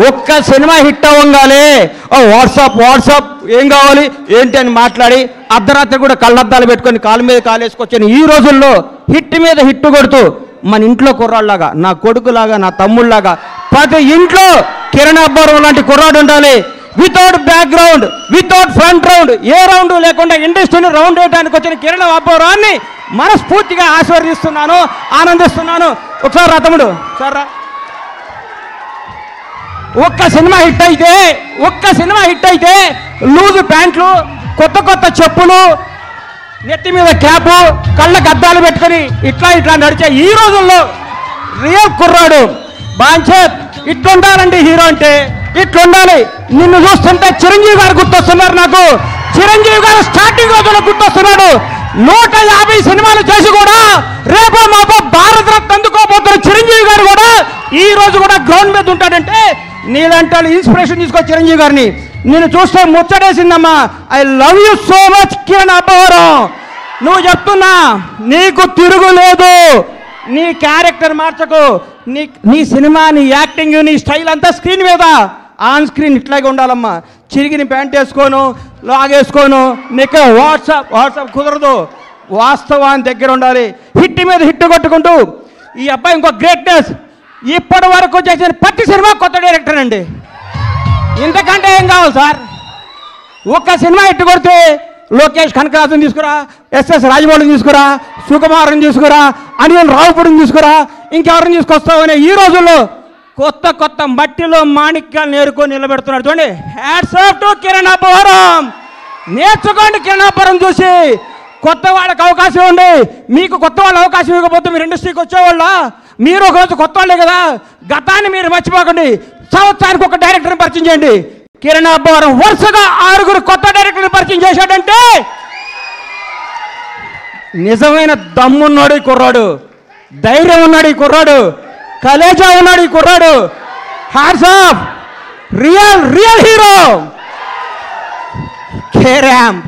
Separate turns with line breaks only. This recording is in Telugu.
ఒక్క సినిమా హిట్ అవ్వగానే వాట్సాప్ ఏం కావాలి ఏంటి అని మాట్లాడి అర్ధరాత్రి కూడా కళ్ళద్దాలు పెట్టుకొని కాలు మీద కాలు వేసుకొచ్చాను. ఈ రోజుల్లో హిట్ మీద హిట్ కొడుతూ మన ఇంట్లో కుర్రాళ్ళలాగా, నా కొడుకులాగా, నా తమ్ముళ్ళలాగా ప్రతి ఇంట్లో కిరణ్ అబ్బవరం లాంటి కుర్రాడు ఉండాలి. Without background, without front round, a round లేకుండా ఇండస్ట్రీని రౌండ్ వేయడానికి వచ్చిన కిరణ్ అబ్బవరాన్ని మనస్ఫూర్తిగా ఆశీర్వదిస్తున్నాను, ఆనందిస్తున్నాను. ఒకసారి రా తమ్ముడు, సార్ రా. ఒక్క సినిమా హిట్ అయితే లూజు ప్యాంట్లు, కొత్త చెప్పులు, నెత్తి మీద క్యాపు, కళ్ళకు అద్దాలు పెట్టుకొని ఇట్లా నడిచే ఈ రోజుల్లో రియల్ కుర్రాడు బాంచేత్ ఇట్లుండాలండి. హీరో అంటే ఇట్లుండాలి. నిన్ను చూస్తుంటే చిరంజీవి గారు గుర్తొస్తున్నారు నాకు. చిరంజీవి గారు స్టార్టింగ్ రోజుల్లో గుర్తొస్తున్నాడు. 150 సినిమాలు చేసి కూడా రేపో మాపో భారతరత్న అందుకోబోతున్న చిరంజీవి గారు కూడా ఈ రోజు కూడా గ్రౌండ్ మీద ఉంటాడంటే నీలాంటి ఇన్స్పిరేషన్ తీసుకో చిరంజీవి గారిని. నేను చూస్తే ముచ్చటేసిందమ్మా. I love you so much Kiran Abbavaram. నువ్వు చెప్తున్నా, నీకు తిరుగులేదు. నీ క్యారెక్టర్ మార్చకు. నీ సినిమా, నీ యాక్టింగ్, నీ స్టైల్ అంతా స్క్రీన్ మీద, ఆన్ స్క్రీన్ ఇట్లాగే ఉండాలమ్మా. చిరిగిన ప్యాంట్ వేసుకోను, లాగేసుకోను, నీకు వాట్సాప్ కుదరదు. వాస్తవాన్ని దగ్గర ఉండాలి. హిట్ మీద హిట్ కొట్టుకుంటూ ఈ అబ్బాయి ఇంకో గ్రేట్నెస్. ఇప్పటి వరకు చేసిన ప్రతి సినిమా కొత్త డైరెక్టర్ అండి. ఇంతకంటే ఏం కావాలి సార్? ఒక్క సినిమా హిట్ కొడితే లోకేష్ కనకరాజుని తీసుకురా, ఎస్ఎస్ రాజమౌళిని తీసుకురా, సుకుమార్ని తీసుకురా, అనిల్ రావుపూడిని తీసుకురా, ఇంకెవరిని తీసుకొస్తామని ఈ రోజుల్లో కొత్త మట్టిలో మాణిక్యాలు నేర్కొని నిలబెడుతున్నాడు. చూడండి, hats off to Kiran Abbavaram. నేర్చుకోండి కిరణ్ అబ్బవరం చూసి. కొత్త వాళ్ళకి అవకాశం ఉంది. మీకు కొత్త వాళ్ళు అవకాశం ఇవ్వకపోతే మీరు ఇండస్ట్రీకి వచ్చేవాళ్ళ? మీరు ఒకరోజు కొత్త వాళ్ళే కదా. గతాన్ని మీరు మర్చిపోకండి. సంవత్సరానికి ఒక డైరెక్టర్ని పరిచయం చేయండి. కిరణ్ అబ్బవరం వరుసగా 6 కొత్త డైరెక్టర్ని పరిచయం చేశాడంటే నిజమైన దమ్మున్నాడు ఈ కుర్రాడు, ధైర్యం ఉన్నాడు ఈ కుర్రాడు, కలేజా ఉన్నాడు ఈ కుర్రాడు. Hats off, real hero K ramp.